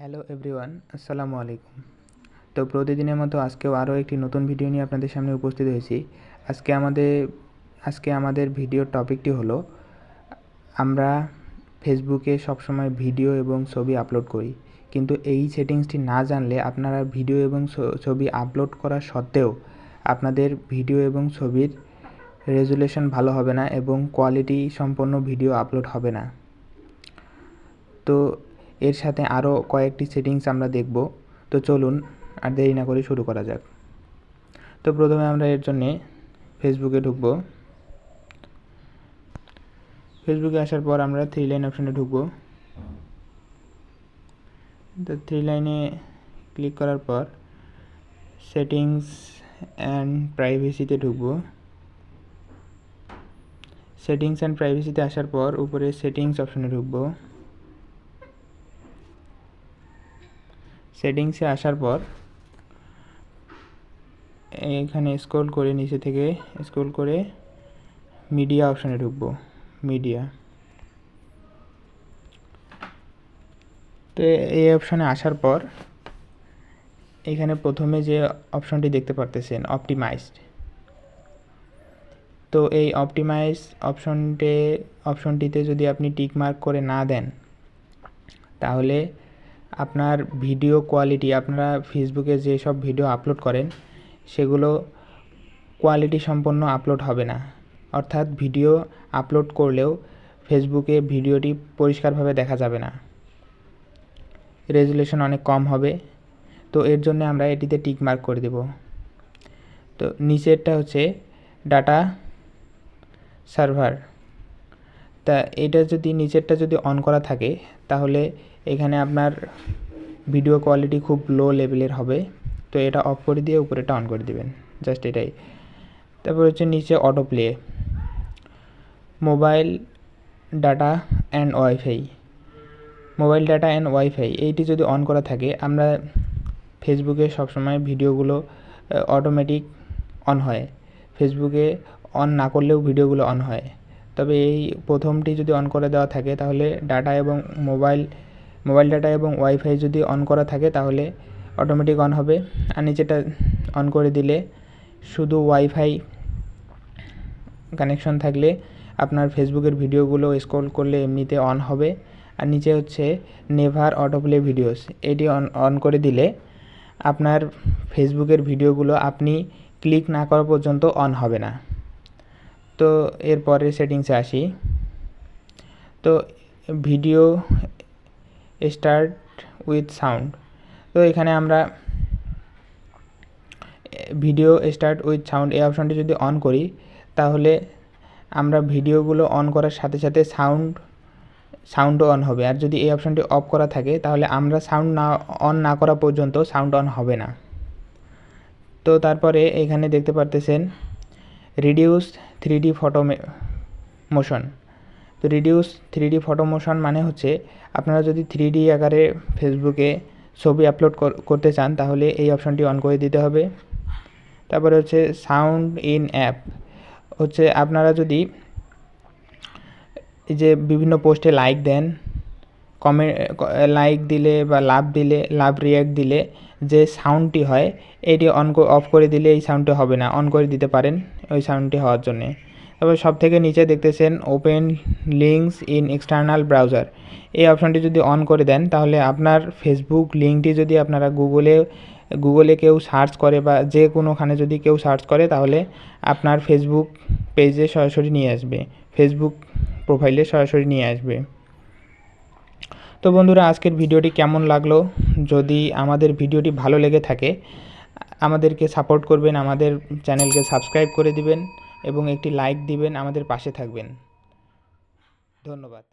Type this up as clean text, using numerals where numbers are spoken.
Hello everyone, আসসালামু আলাইকুম। তো প্রতিদিনের মতো আজকেও আরও একটি নতুন ভিডিও নিয়ে আপনাদের সামনে উপস্থিত হয়েছি। আজকে আমাদের ভিডিওর টপিকটি হলো আমরা ফেসবুকে সবসময় ভিডিও এবং ছবি আপলোড করি, কিন্তু এই সেটিংসটি না জানলে আপনারা ভিডিও এবং ছবি আপলোড করা সত্ত্বেও আপনাদের ভিডিও এবং ছবির রেজুলেশন ভালো হবে না এবং কোয়ালিটি সম্পন্ন ভিডিও আপলোড হবে না। তো এর সাথে আরও কয়েকটি সেটিংস আমরা দেখব। তো চলুন আর দেরি না করে শুরু করা যাক। তো প্রথমে আমরা এর জন্যে ফেসবুকে ঢুকব। ফেসবুকে আসার পর আমরা 3 লাইন অপশানে ঢুকব। তো 3 লাইনে ক্লিক করার পর সেটিংস অ্যান্ড প্রাইভেসিতে ঢুকব। সেটিংস অ্যান্ড প্রাইভেসিতে আসার পর উপরে সেটিংস অপশানে ঢুকব। সেটিংসে আসার পর এখানে স্ক্রল করে নিচে থেকে স্ক্রল করে মিডিয়া অপশানে ঢুকব। মিডিয়া, তো এই অপশানে আসার পর এখানে প্রথমে যে অপশানটি দেখতে পারতেছেন অপটিমাইজড, তো এই অপটিমাইজ অপশনটিতে যদি আপনি টিক মার্ক করে না দেন তাহলে আপনার ভিডিও কোয়ালিটি, আপনারা ফেসবুকে যেসব ভিডিও আপলোড করেন সেগুলো কোয়ালিটি সম্পন্ন আপলোড হবে না। অর্থাৎ ভিডিও আপলোড করলেও ফেসবুকে ভিডিওটি পরিষ্কারভাবে দেখা যাবে না, রেজুলেশন অনেক কম হবে। তো এর জন্য আমরা এটিতে টিক মার্ক করে দেব। তো নিচেরটা হচ্ছে ডাটা সার্ভার, তা এটা যদি নিচেরটা যদি অন করা থাকে তাহলে এখানে আপনার ভিডিও কোয়ালিটি খুব লো লেভেলের হবে। তো এটা অফ করে দিয়ে উপরেটা অন করে দিবেন, জাস্ট এটাই। তারপর হচ্ছে নিচে auto play, mobile data and WiFi, mobile data and WiFi এইটি যদি অন করা থাকে আমরা ফেসবুকে সবসময় ভিডিওগুলো অটোমেটিক অন হয়, ফেসবুকে অন না করলেও ভিডিওগুলো অন হয়। তবে এই প্রথমটি যদি অন করে দেওয়া থাকে তাহলে ডাটা এবং মোবাইল ডাটা এবং ওয়াইফাই যদি অন করা থাকে তাহলে অটোমেটিক অন হবে। আর নিচেটা অন করে দিলে শুধু ওয়াইফাই কানেকশন থাকলে আপনার ফেসবুকের ভিডিওগুলো স্ক্রল করলে এমনিতে অন হবে। আর নিচে হচ্ছে নেভার অটোপ্লে ভিডিওস, এটি অন করে দিলে আপনার ফেসবুকের ভিডিওগুলো আপনি ক্লিক না করা পর্যন্ত অন হবে না। তো এরপরে সেটিংসে আসি। তো ভিডিও স্টার্ট উইথ সাউন্ড, তো এখানে আমরা ভিডিও স্টার্ট উইথ সাউন্ড এই অপশানটি যদি অন করি তাহলে আমরা ভিডিওগুলো অন করার সাথে সাথে সাউন্ডও অন হবে। আর যদি এই অপশানটি অফ করা থাকে তাহলে আমরা সাউন্ড অন না করা পর্যন্ত সাউন্ড অন হবে না। তো তারপরে এখানে দেখতে পারতেছেন রিডিউস 3D ফটো মোশন। তো রিডিউস 3D ফটো মোশন মানে হচ্ছে আপনারা যদি 3D আকারে ফেসবুকে ছবি আপলোড করতে চান তাহলে এই অপশানটি অন করে দিতে হবে। তারপরে হচ্ছে সাউন্ড ইন অ্যাপ, হচ্ছে আপনারা যদি এই যে বিভিন্ন পোস্টে লাইক দেন, লাইক দিলে বা লাভ রিয়াক্ট দিলে যে সাউন্ডটি হয় এটি অফ করে দিলে এই সাউন্ডটি হবে না, অন করে দিতে পারেন ওই সাউন্ডটি হওয়ার জন্যে। তারপর সব থেকে নিচে দেখতেছেন open links in external browser, এই অপশানটি যদি অন করে দেন তাহলে আপনার ফেসবুক লিঙ্কটি যদি আপনারা গুগলে কেউ সার্চ করে বা যে কোনোখানে যদি কেউ সার্চ করে তাহলে আপনার ফেসবুক পেজে সরাসরি নিয়ে আসবে, ফেসবুক প্রোফাইলে সরাসরি নিয়ে আসবে। তো বন্ধুরা, আজকের ভিডিওটি কেমন লাগলো? যদি আমাদের ভিডিওটি ভালো লেগে থাকে আমাদেরকে সাপোর্ট করবেন, আমাদের চ্যানেলকে সাবস্ক্রাইব করে দিবেন এবং একটি লাইক দিবেন, আমাদের পাশে থাকবেন। ধন্যবাদ।